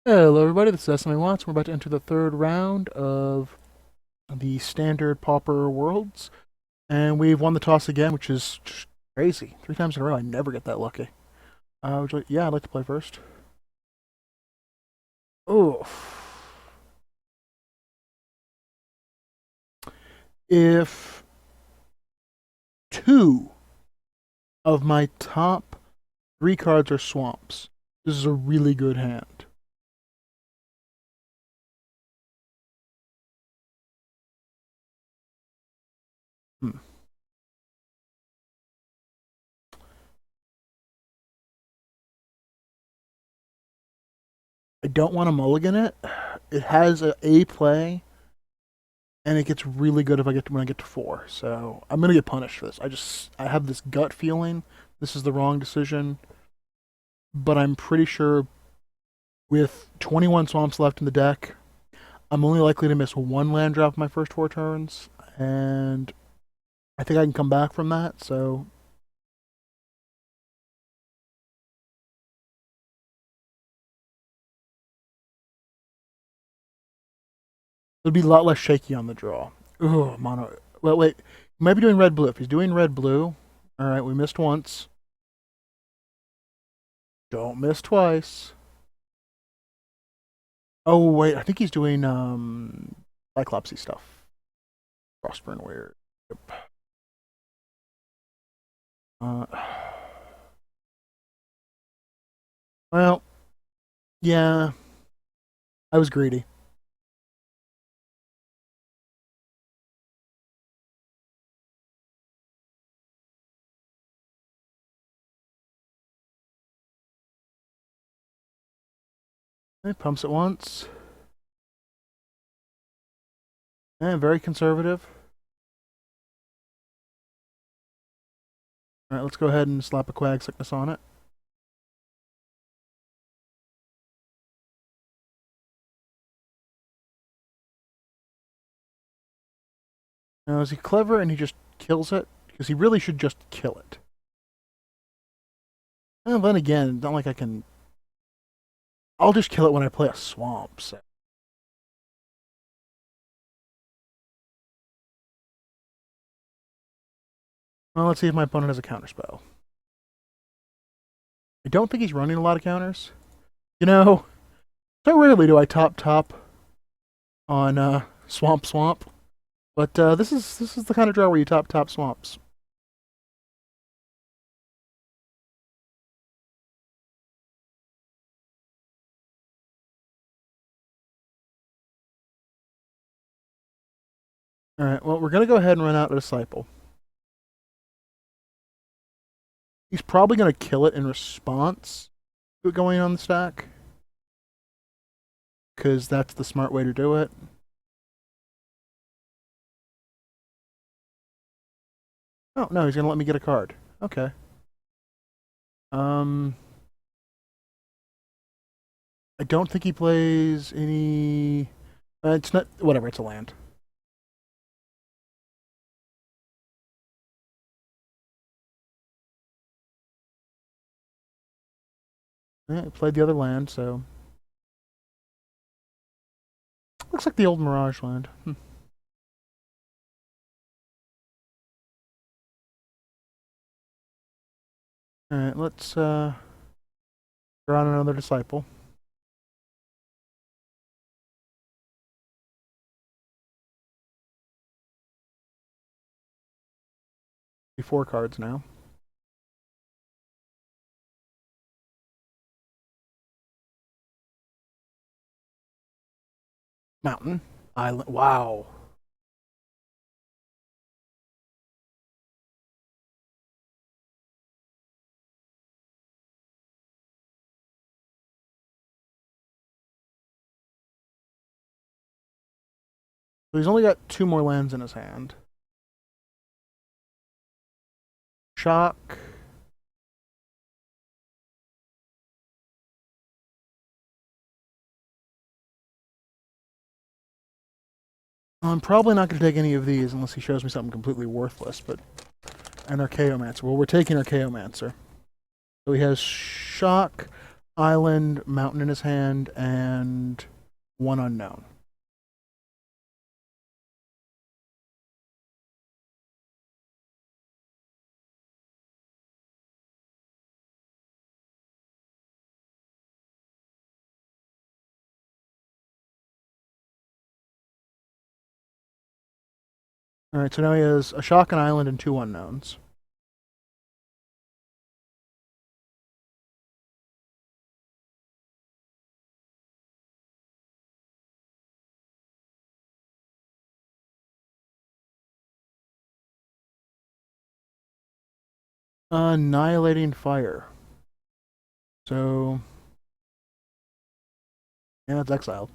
Hello everybody, this is SMA Watts. We're about to enter the third round of the standard Pauper Worlds. And we've won the toss again, which is just crazy. 3 times in a row, I never get that lucky. Yeah, I'd like to play first. Oh. If 2 of my top 3 cards are swamps, this is a really good hand. Hmm. I don't want to mulligan it. It has a play, and it gets really good if when I get to 4. So I'm gonna get punished for this. I have this gut feeling this is the wrong decision, but I'm pretty sure with 21 swamps left in the deck, I'm only likely to miss 1 land drop in my first 4 turns, and I think I can come back from that. So it'll be a lot less shaky on the draw. Ugh, mono. Well, wait. He might be doing red blue. If he's doing red blue, all right, we missed once. Don't miss twice. Oh wait, I think he's doing Cyclopsy stuff. Crossburn weird. Yep. Uh, well, yeah, I was greedy. He pumps it once. And very conservative. All right, let's go ahead and slap a Quag Sickness on it. Now, is he clever and he just kills it? Because he really should just kill it. And then again, it's not like I can... I'll just kill it when I play a swamp, so... Well, let's see if my opponent has a counterspell. I don't think he's running a lot of counters. You know, so rarely do I top on swamp. But this is the kind of draw where you top swamps. Alright, well, we're going to go ahead and run out a Disciple. He's probably going to kill it in response to it going on the stack. Because that's the smart way to do it. Oh, no, he's going to let me get a card. Okay. I don't think he plays any... it's not... Whatever, it's a land. Yeah, he played the other land, so... Looks like the old Mirage land. Alright, let's draw on another Disciple. Be 4 cards now. Mountain. Island. Wow. So he's only got 2 more lands in his hand. Shock. I'm probably not going to take any of these unless he shows me something completely worthless, but... An Archaeomancer. Well, we're taking Archaeomancer. So he has Shock. island, mountain in his hand, and one unknown. All right, so now he has a shock, an island, and two unknowns. Annihilating fire. So yeah, it's exiled.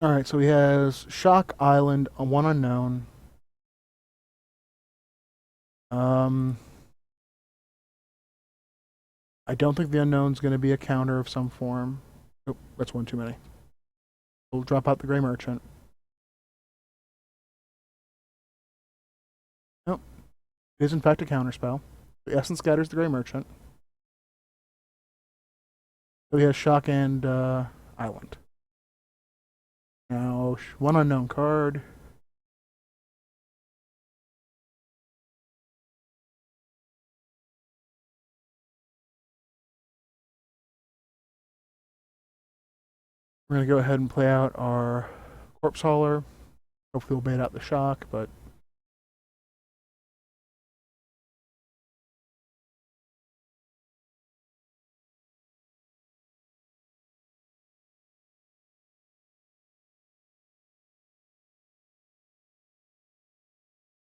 All right, so he has shock, island, a one unknown. Um, I don't think the unknown's going to be a counter of some form. Oh, that's one too many. We'll drop out the Gray Merchant. Nope, it is in fact a counterspell. The Essence scatters the Gray Merchant. So he has shock and island. Now one unknown card. We're gonna go ahead and play out our Corpse Hauler. Hopefully we'll bait out the shock, but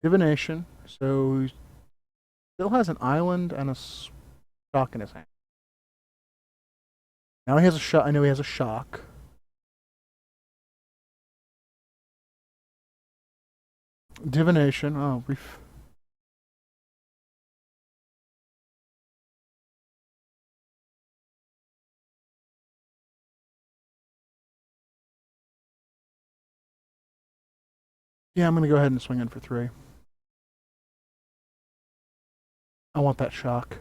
Divination. So he still has an island and a shock in his hand. Now he has a shock. I know he has a shock. Divination. Oh, yeah, I'm gonna go ahead and swing in for 3. I want that shock.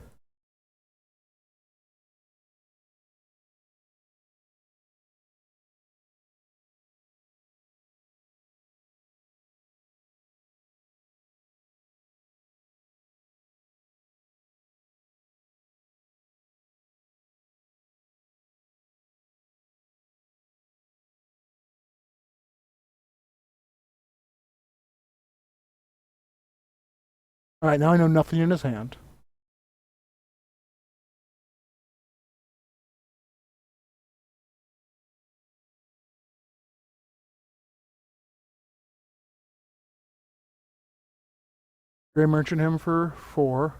All right, now I know nothing in his hand. Gray Merchant him for 4.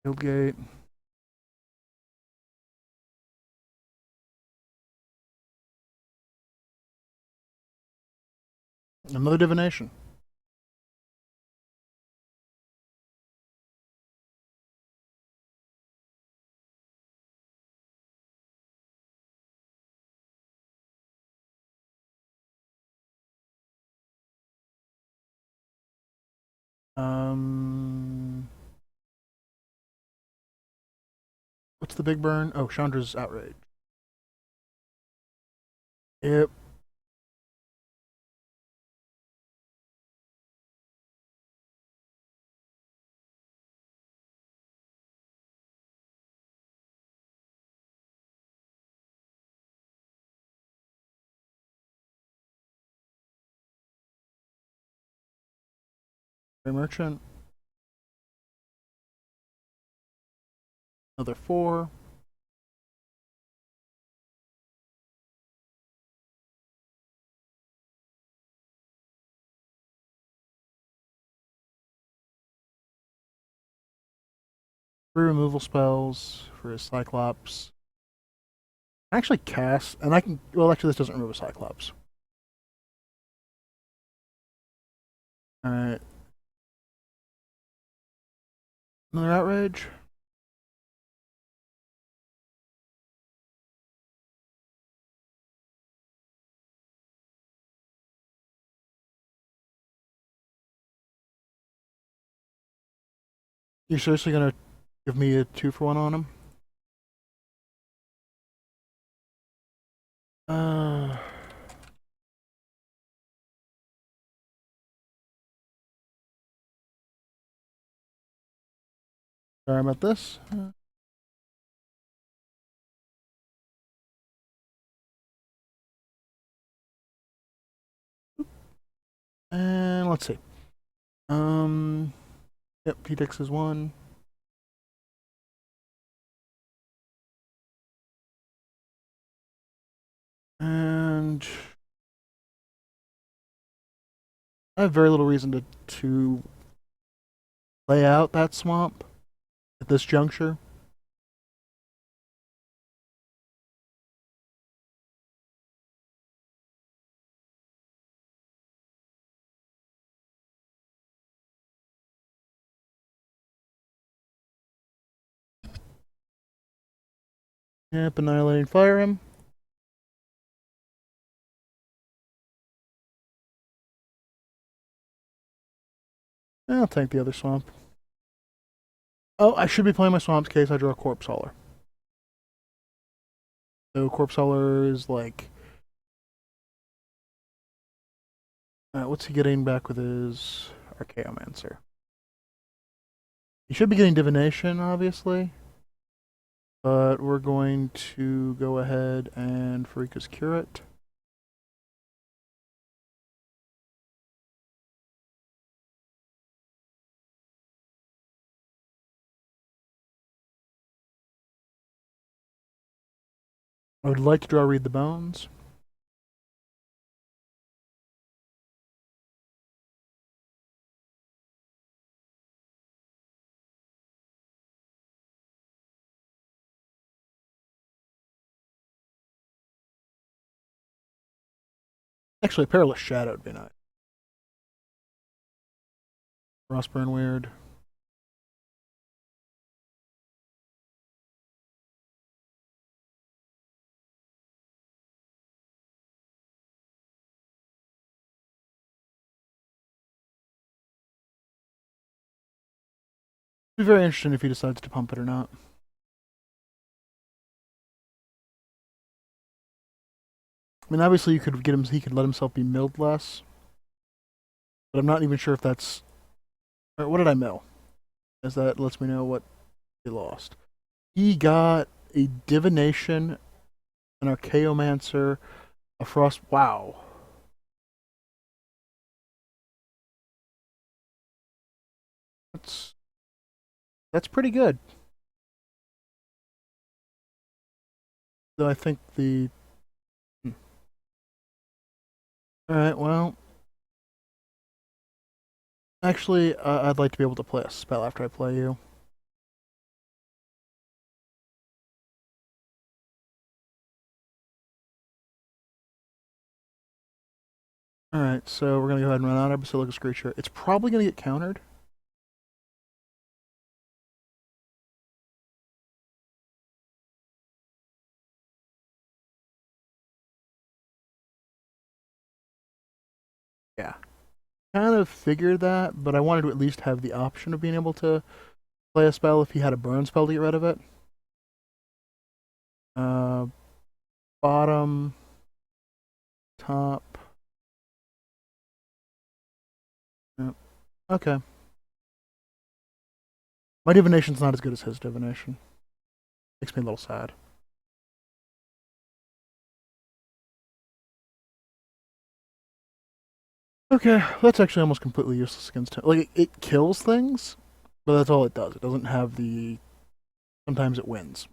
Fieldgate. Another divination. Um, what's the big burn? Oh, Chandra's Outrage. Yep. Gray Merchant. Another 4. Three removal spells for his Cyclops. I actually cast, and I can. Well, actually, this doesn't remove a Cyclops. All right. Another Outrage. You seriously gonna give me a 2-for-1 on him? Uh, Sorry about this. And let's see. Um, yep, P-Dex is 1. And I have very little reason to lay out that swamp at this juncture. Yep, Annihilating Fire him. I'll tank the other swamp. Oh, I should be playing my swamps case. I draw a Corpse Hauler. So Corpse Hauler is like... what's he getting back with his Archaeomancer? He should be getting Divination, obviously. But we're going to go ahead and Pharika's Curate. I would like to draw Read the Bones. Actually, Perilous Shadow would be nice. Frostburn Weird. It'd be very interesting if he decides to pump it or not. I mean, obviously, you could get him. He could let himself be milled less, but I'm not even sure if that's. Or what did I mill? As that lets me know what he lost. He got a Divination, an Archaeomancer, a Frost. Wow. That's that's pretty good. Though I think the. All right. Well, actually, I'd like to be able to play a spell after I play you. All right. So we're gonna go ahead and run out our Basilica Screecher. It's probably gonna get countered. Yeah. Kind of figured that, but I wanted to at least have the option of being able to play a spell if he had a burn spell to get rid of it. Uh, Bottom, top. Yep. Okay. My divination's not as good as his divination. Makes me a little sad. Okay, that's actually almost completely useless against him. Like, it kills things, but that's all it does. It doesn't have the... Sometimes it wins.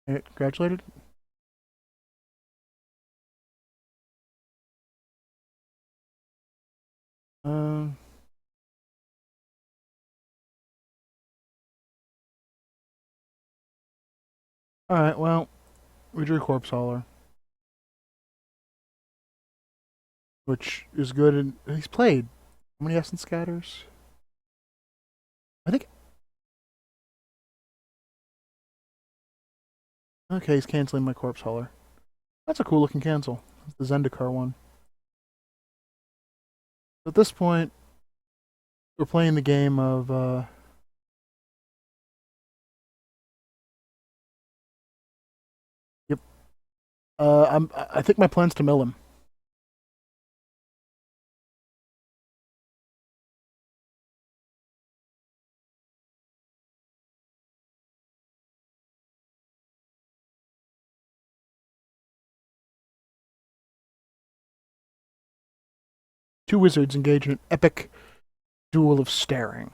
It congratulated? Um... Alright, well, we drew Corpse Hauler, which is good, and he's played How many essence scatters? I think. Okay, he's canceling my corpse hauler. That's a cool looking cancel. It's the Zendikar one. At this point, we're playing the game of. Yep. I think my plan's to mill him. Two wizards engage in an epic duel of staring.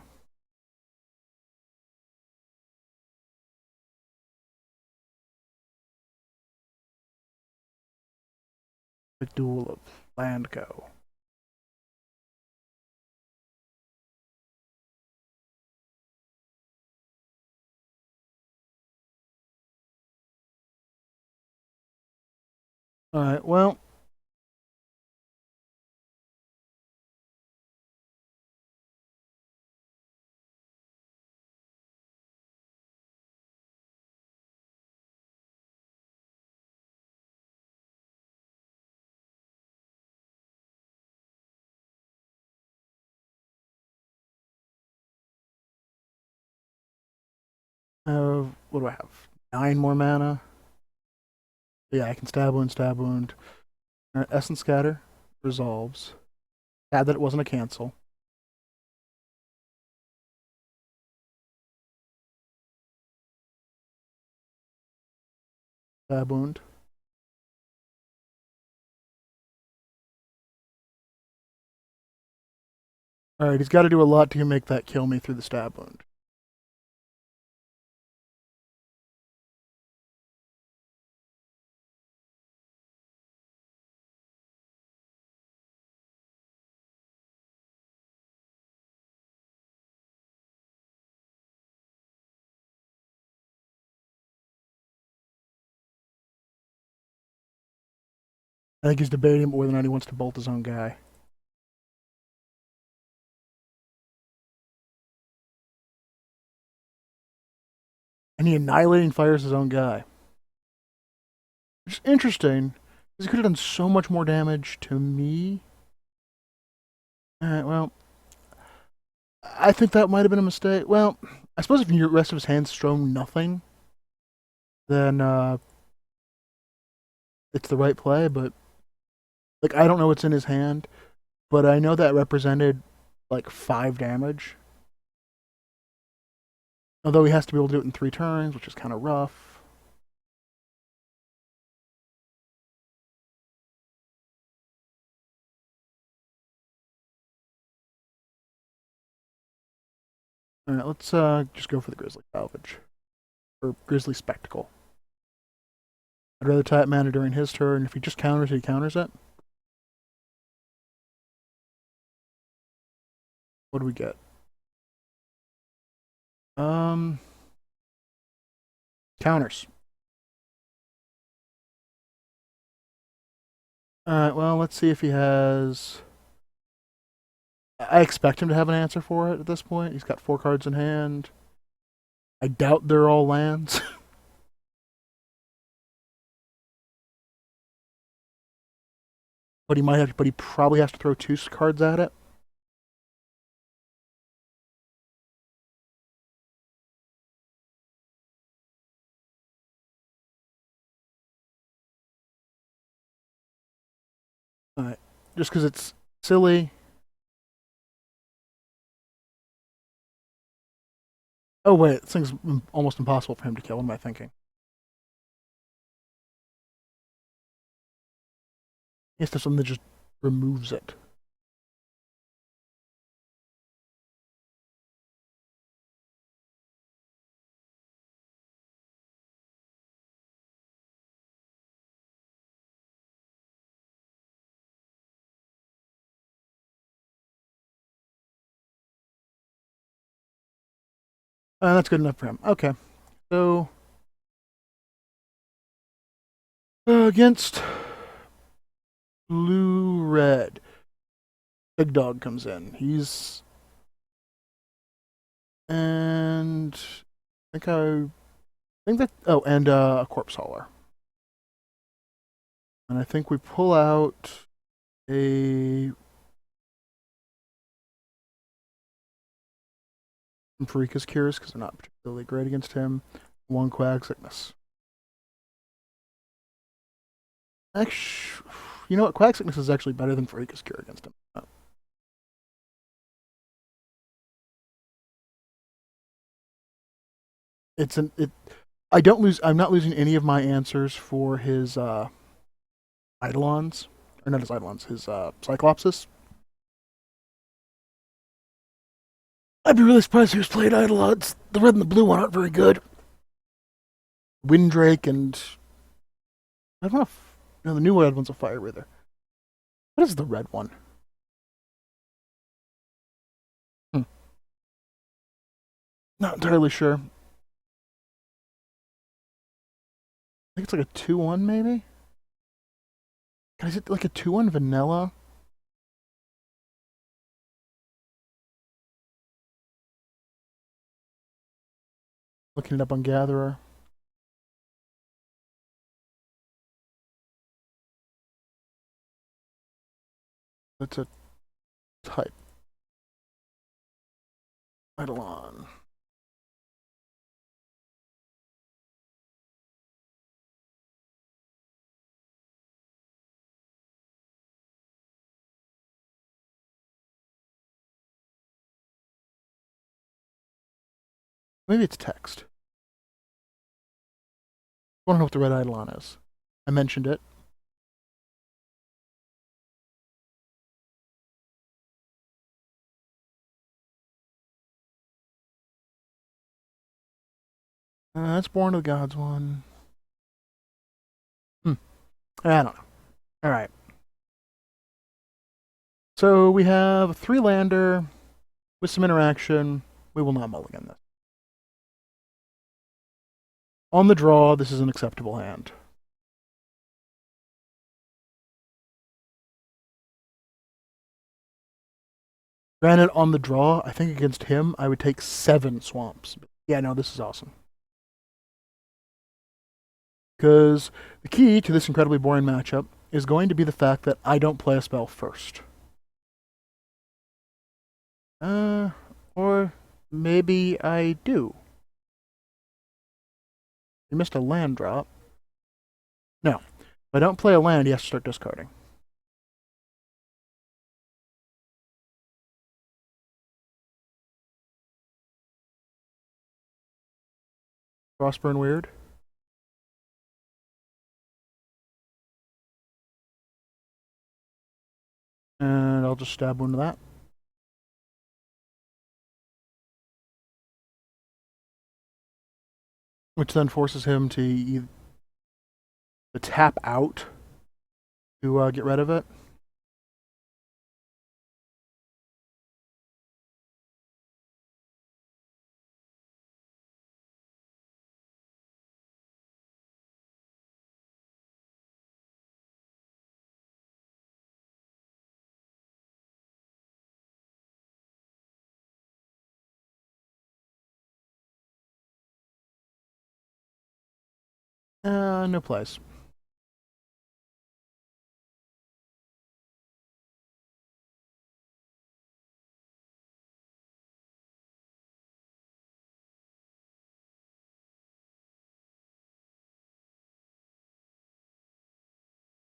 A duel of land go. Alright, well. What do I have? 9 more mana. Yeah, I can stab wound, stab wound. Alright, Essence Scatter resolves. Sad that it wasn't a cancel. Stab wound. Alright, he's got to do a lot to make that kill me through the stab wound. I think he's debating whether or not he wants to bolt his own guy. And he annihilating fires his own guy. Which is interesting, because he could have done so much more damage to me. Alright, well. I think that might have been a mistake. Well, I suppose if the rest of his hand's shown nothing, then it's the right play, but like I don't know what's in his hand, but I know that represented like 5 damage. Although he has to be able to do it in 3 turns, which is kind of rough. Alright, let's just go for the Grizzly Salvage. Or Grizzly Spectacle. I'd rather tap mana during his turn. If he just counters it, he counters it. What do we get? Counters. Alright, well, let's see if he has. I expect him to have an answer for it at this point. He's got 4 cards in hand. I doubt they're all lands. But he might have. But he probably has to throw 2 cards at it. All right, just because it's silly. Oh wait, this thing's almost impossible for him to kill. What am I thinking? He has to have something that just removes it. That's good enough for him. Okay, so against blue red. Big dog comes in. He's and I think that and a corpse hauler. And I think we pull out a Farika's cures because they're not particularly great against him. One quag sickness. Actually, you know what? Quag sickness is actually better than Farika's cure against him. It's an it. I don't lose. I'm not losing any of my answers for his Eidolons, or not his Eidolons, his Cyclopses. I'd be really surprised if he was playing Eidolons. The red and the blue one aren't very good. Windrake and I don't know if no, the new red one's a fire breather. What is the red one? Hmm. Not entirely sure. I think it's like a 2-1 maybe? Is it like a 2-1 vanilla? Looking it up on Gatherer. That's a type. Eidolon. Maybe it's text. I want to know what the red Eidolon is. I mentioned it. That's Born of the Gods one. Hmm. I don't know. All right. So we have a 3-lander with some interaction. We will not mulligan this. On the draw, this is an acceptable hand. Granted, on the draw, I think against him, I would take 7 swamps. Yeah, no, this is awesome. Because the key to this incredibly boring matchup is going to be the fact that I don't play a spell first. Or maybe I do. You missed a land drop. No. If I don't play a land, he has to start discarding. Frostburn weird. And I'll just stab one to that. Which then forces him to tap out to get rid of it. No place.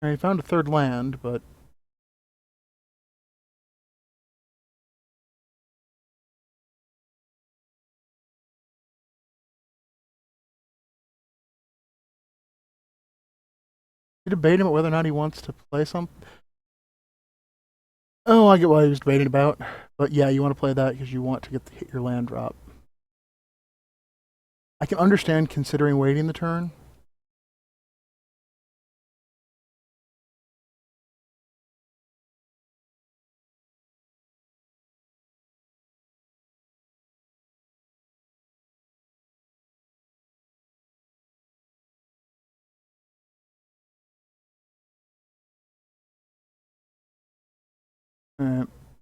I found a 3rd land, but you debate him about whether or not he wants to play some. Oh, I get what he was debating about. But yeah, you want to play that because you want to hit your land drop. I can understand considering waiting the turn.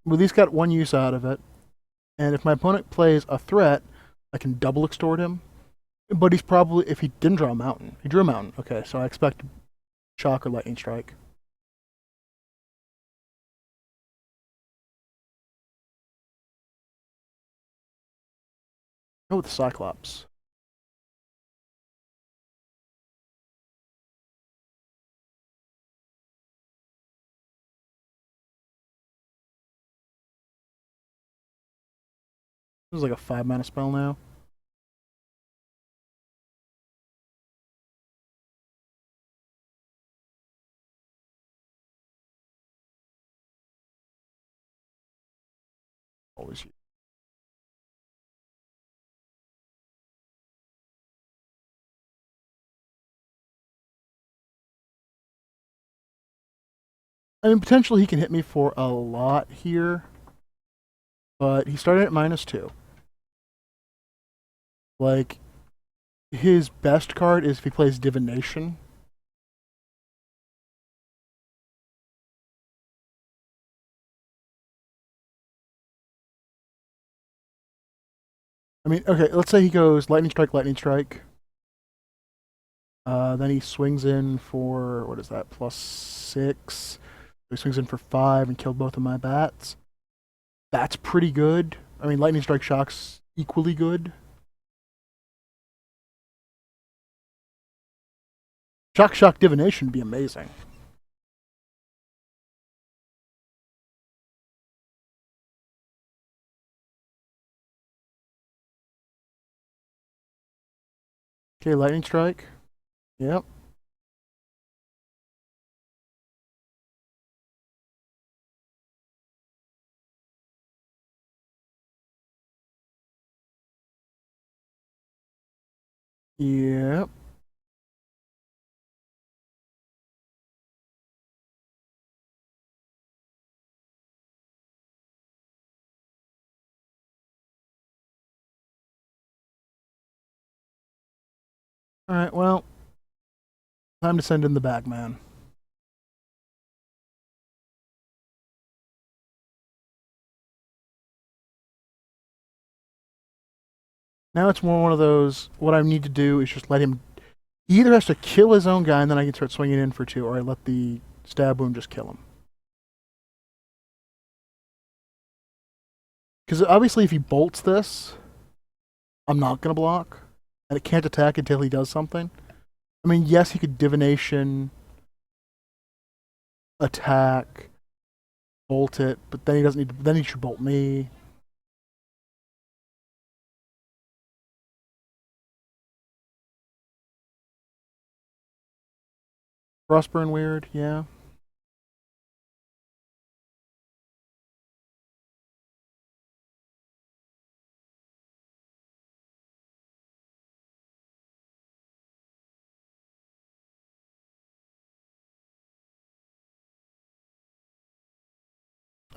we at least got one use out of it. And if my opponent plays a threat, I can double extort him. But he's probably, if he didn't draw a mountain, he drew a mountain. Okay, so I expect shock or lightning strike. Go with the Cyclops. This is like a 5-mana spell now. Always use. I mean, potentially he can hit me for a lot here, but he started at -2. Like, his best card is if he plays Divination. I mean, okay, let's say he goes Lightning Strike, Lightning Strike. Then he swings in for, what is that, +6. He swings in for 5 and killed both of my bats. That's pretty good. I mean, Lightning Strike Shock's equally good. Shock Divination would be amazing. Okay, Lightning Strike. Yep. Yep. Alright, well, time to send in the Bagman. Now it's more one of those, what I need to do is just let him, he either has to kill his own guy and then I can start swinging in for 2, or I let the stab wound just kill him. Because obviously if he bolts this, I'm not going to block, and it can't attack until he does something. I mean, yes, he could Divination, attack, bolt it, but then he doesn't need to, then he should bolt me. Frostburn weird, yeah.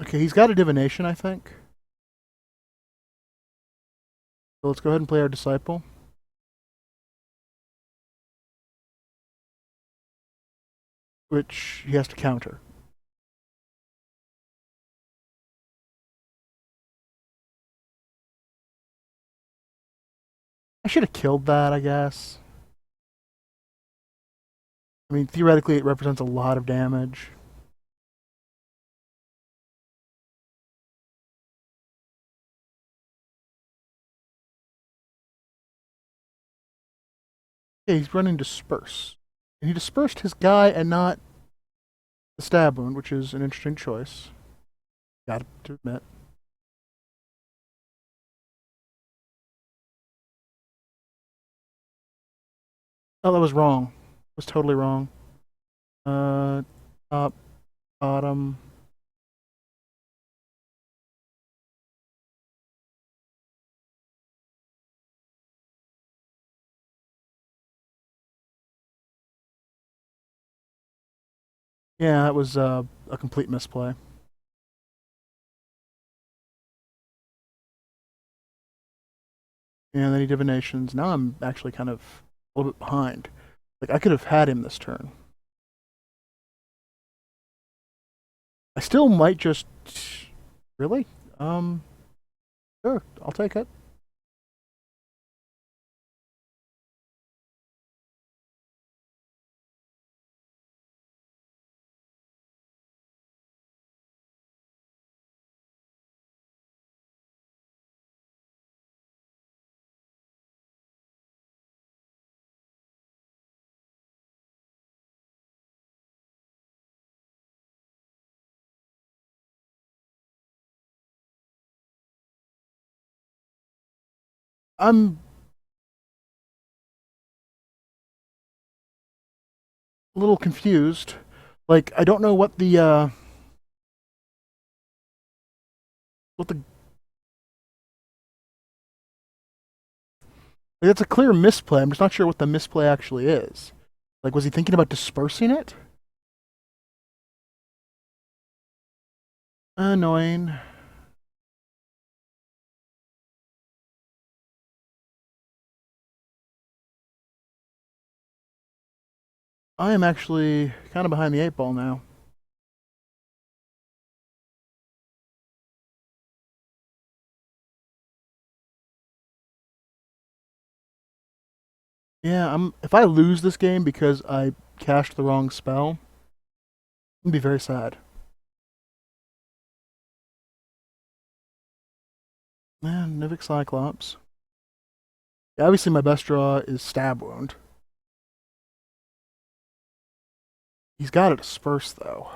Okay, he's got a Divination, I think. So let's go ahead and play our Disciple. Which he has to counter. I should have killed that, I guess. I mean, theoretically, it represents a lot of damage. Okay, he's running Disperse. And he dispersed his guy and not the Stab Wound, which is an interesting choice. Got to admit. Oh, that was wrong. It was totally wrong. Top, bottom. Yeah, that was a complete misplay. And then he Divinations. Now I'm actually kind of a little bit behind. Like, I could have had him this turn. I still might just Really? Um, sure, I'll take it. I'm a little confused. Like, I don't know what the. Like, it's a clear misplay. I'm just not sure what the misplay actually is. Like, was he thinking about dispersing it? Annoying. I am actually kind of behind the eight ball now. Yeah, I'm. If I lose this game because I cashed the wrong spell, I'm gonna be very sad. Man, Nivik Cyclops. Yeah, obviously, my best draw is Stab Wound. He's got to disperse though.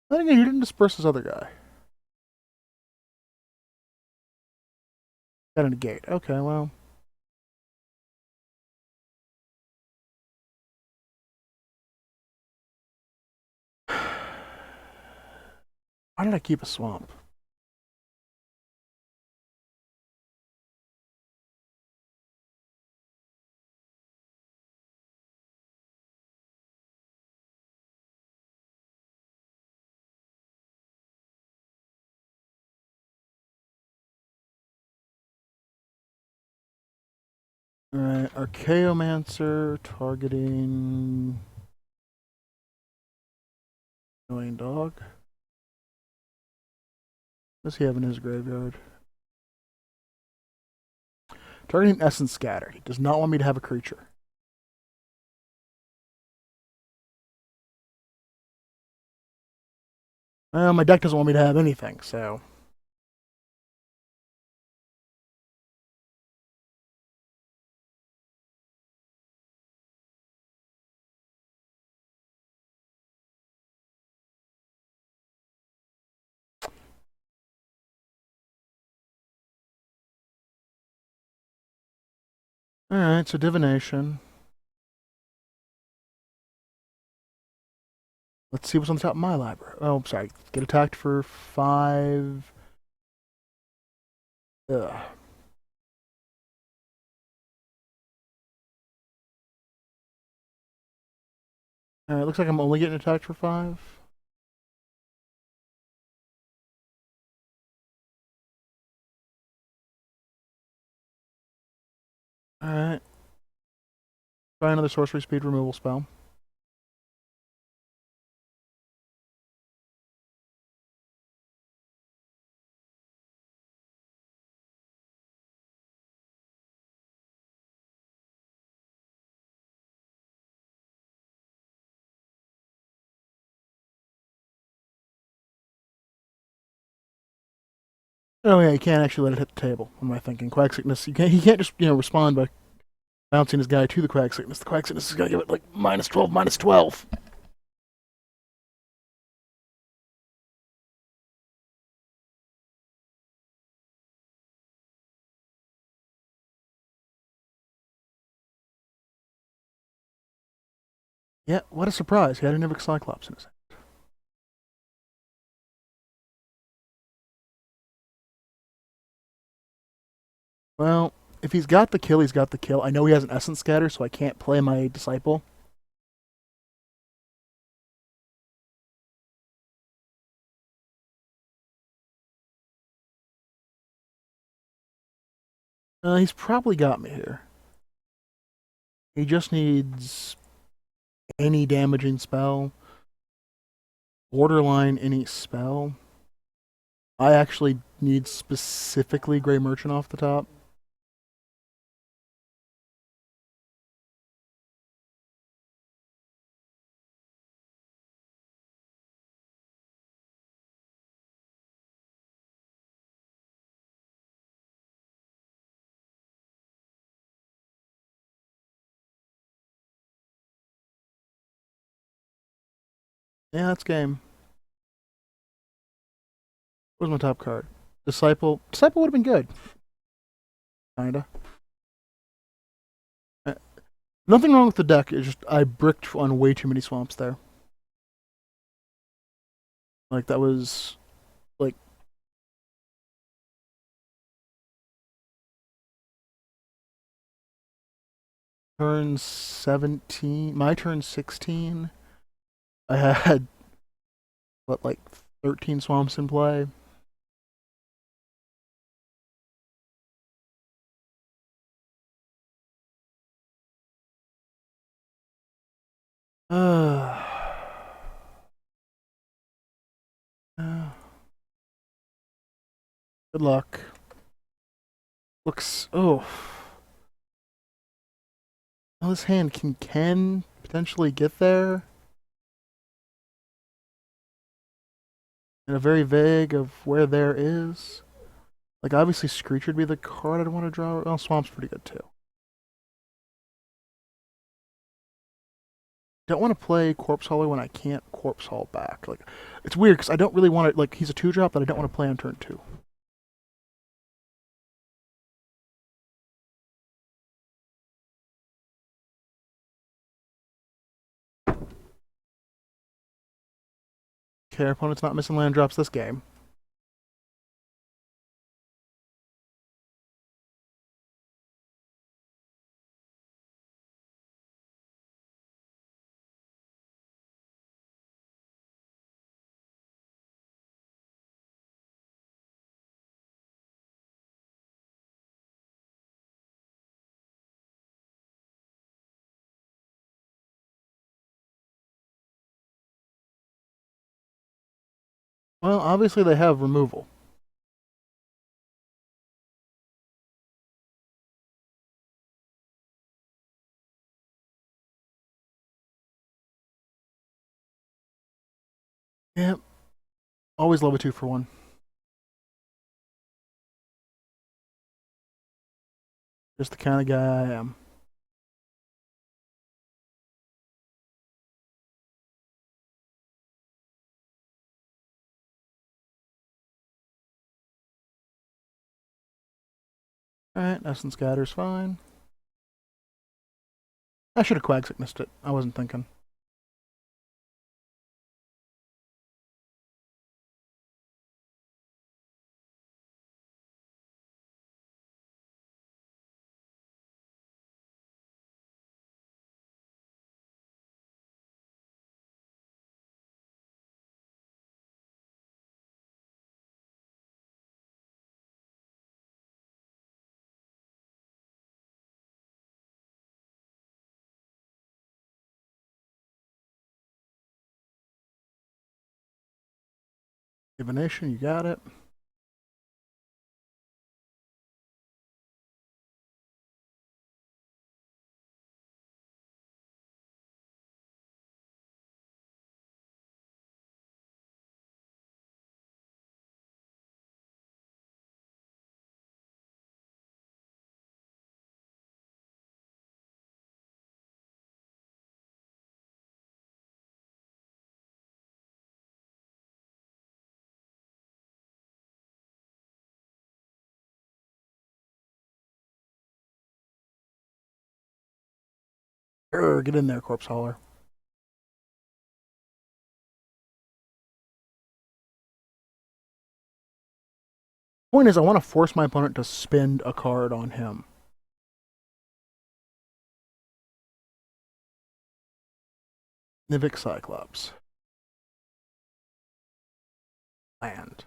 Then again, he didn't disperse his other guy. Got a negate. Okay, well. Why did I keep a swamp? Alright, Archaeomancer targeting annoying dog. What does he have in his graveyard? Targeting Essence Scatter. He does not want me to have a creature. Well, my deck doesn't want me to have anything, so. Alright, so Divination. Let's see what's on the top of my library. Oh, I'm sorry. Get attacked for 5. Ugh. Alright, looks like I'm only getting attacked for 5. Alright. Try another sorcery speed removal spell. Oh yeah, you can't actually let it hit the table. What am I thinking? Quack Sickness. He can't just respond by bouncing his guy to the Quack Sickness. The Quack Sickness is gonna give it like -12, -12. Yeah, what a surprise. He had a Nivik Cyclops in his hand. Well, if he's got the kill, he's got the kill. I know he has an Essence Scatter, so I can't play my Disciple. He's probably got me here. He just needs any damaging spell, borderline any spell. I actually need specifically Grey Merchant off the top. Yeah, that's game. Where's my top card? Disciple. Disciple would have been good. Kinda. Uh, Nothing wrong with the deck. It's just I bricked on way too many swamps there. Like that was like turn 17. My turn 16. I had what like 13 swamps in play. Uh, uh, good luck. Looks. Oh. Well, this hand can potentially get there. And a very vague of where there is. Like obviously Screech would be the card I'd want to draw. Well, Swamp's pretty good too. Don't want to play Corpse Hauler when I can't Corpse Haul back. Like it's weird because I don't really want to. Like he's a 2-drop that I don't want to play on turn 2. Okay, our opponent's not missing land drops this game. Well, obviously they have removal. Yep. Always love a 2-for-1. Just the kind of guy I am. Alright, Essence Scatter's fine. I should have Quagsicknessed it. I wasn't thinking. Divination, you got it. Get in there, Corpse Hauler. Point is, I want to force my opponent to spend a card on him. Nivik Cyclops. Land.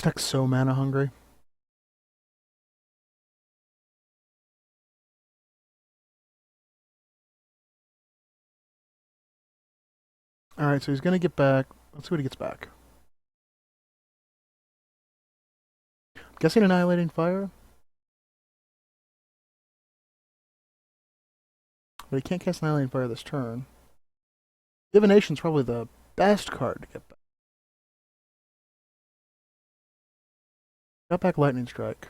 deck's so mana hungry. Alright, so he's gonna get back. Let's see what he gets back. I'm guessing Annihilating Fire? But he can't cast Annihilating Fire this turn. Divination's probably the best card to get back. Got back Lightning Strike.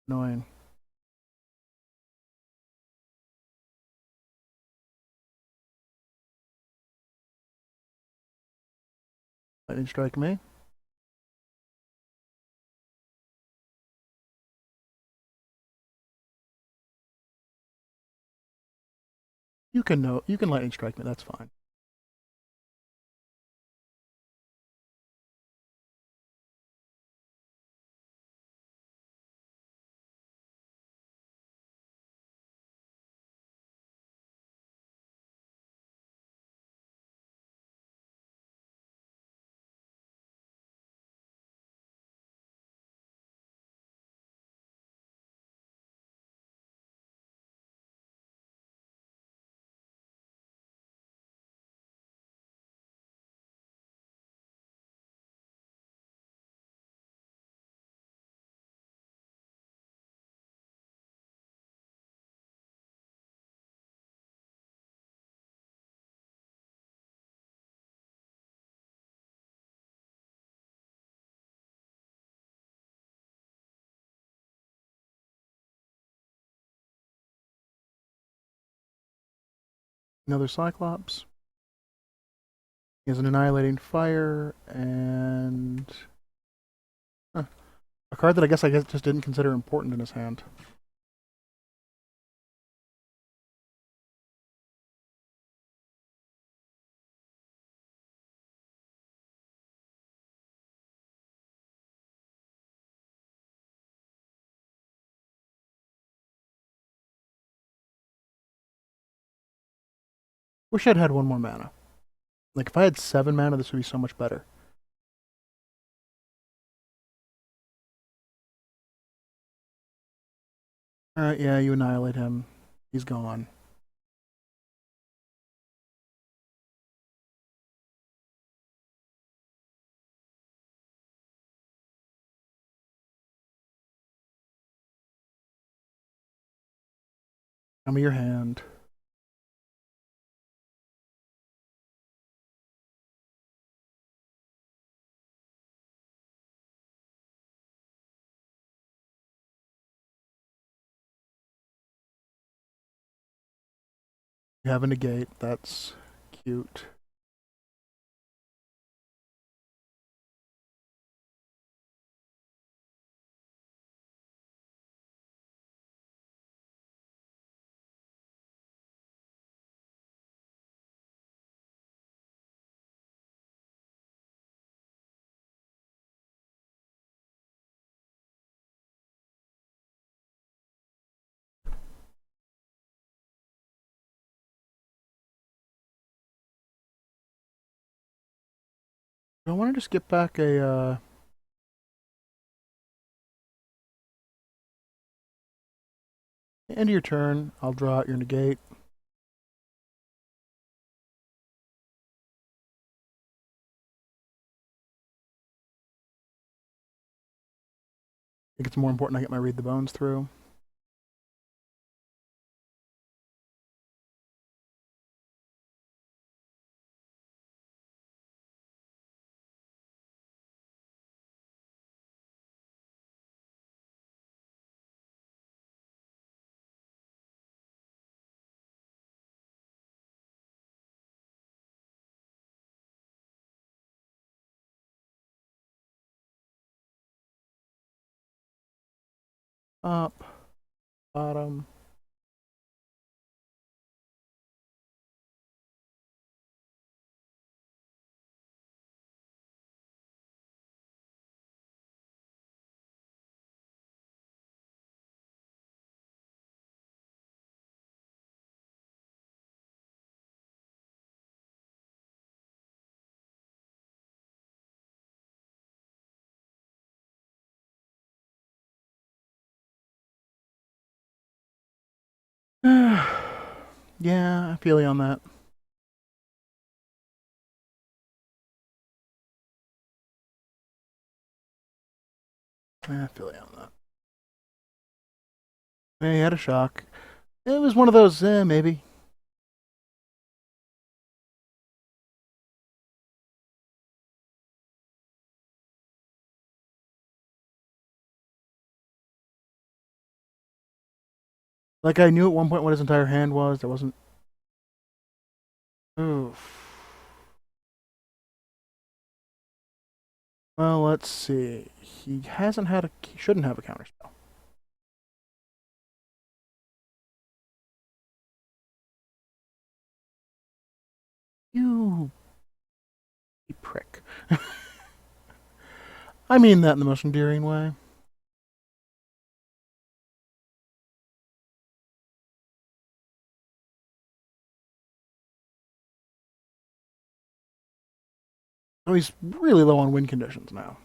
Annoying. Lightning Strike me. You can Lightning Strike me, that's fine. Another Cyclops. He has an Annihilating Fire and a card that I guess just didn't consider important in his hand. Wish I'd had one more mana. Like if I had 7 mana, this would be so much better. Alright, yeah, you annihilate him. He's gone. Show me your hand. You have a negate. That's cute. I want to just get back a end of your turn. I'll draw out your negate. I think it's more important I get my Read the Bones through. Up, bottom. Yeah, I feel you on that. I feel you on that. Yeah, he had a shock. It was one of those, maybe. Like I knew at one point what his entire hand was. There wasn't. Oof. Well, let's see. He hasn't had a. He shouldn't have a counterspell. You prick. I mean that in the most endearing way. Oh, he's really low on win conditions now.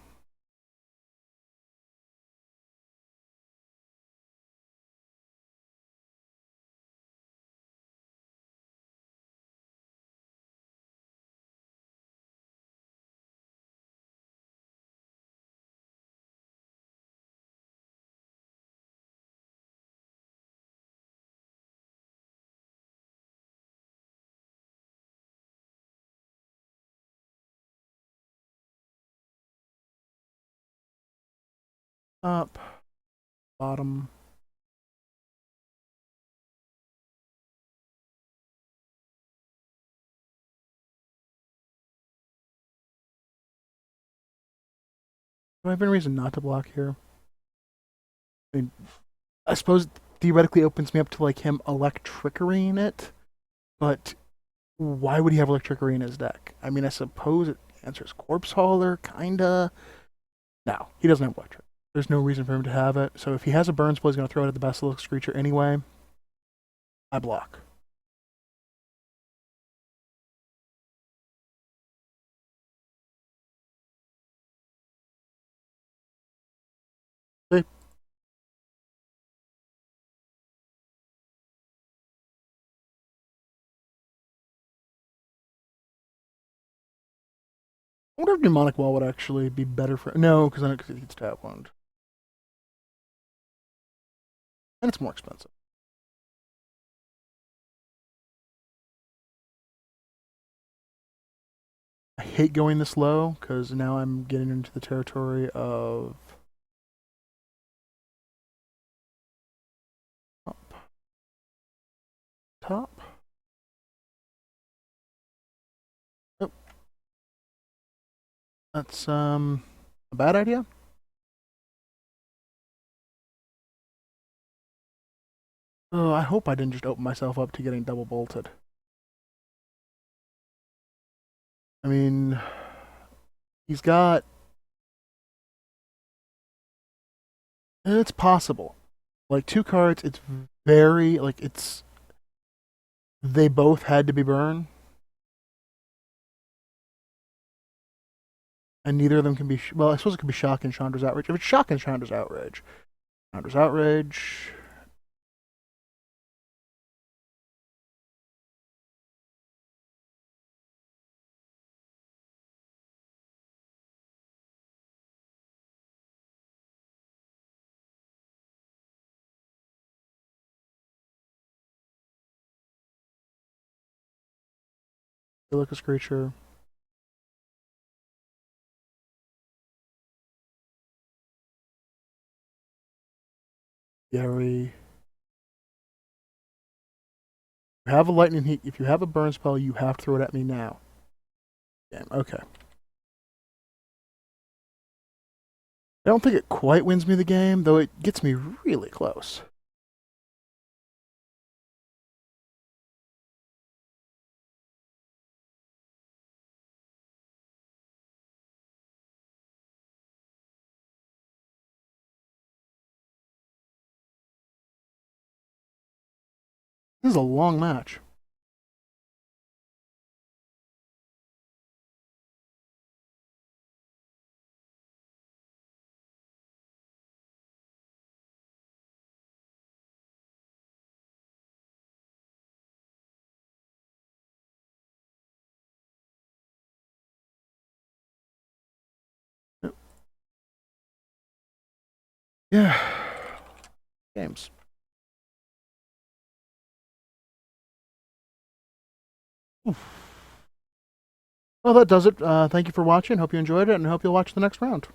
Up, bottom. Do I have any reason not to block here? I mean, I suppose it theoretically opens me up to like him electrickerying it, but why would he have electrickery in his deck? I mean, I suppose it answers corpse hauler, kinda. No, he doesn't have electric. There's no reason for him to have it. So if he has a burn spell, he's gonna throw it at the basilisk creature anyway. I block. I wonder if Demonic Wall would actually be better for. No, because then it gets tap wound. And it's more expensive. I hate going this low because now I'm getting into the territory of top. Top. Oh, that's a bad idea. Oh, I hope I didn't just open myself up to getting double bolted. I mean, he's got. It's possible. Like two cards, it's very like it's. They both had to be burned, and neither of them can be. Well, I suppose it could be shock and Chandra's outrage. If it's shock and Chandra's outrage, Chandra's outrage. Silicus creature. Gary. You have a lightning heat. If you have a burn spell, you have to throw it at me now. Damn. Okay. I don't think it quite wins me the game, though it gets me really close. This is a long match. Yeah. Games. Well, that does it. Thank you for watching. Hope you enjoyed it, and hope you'll watch the next round.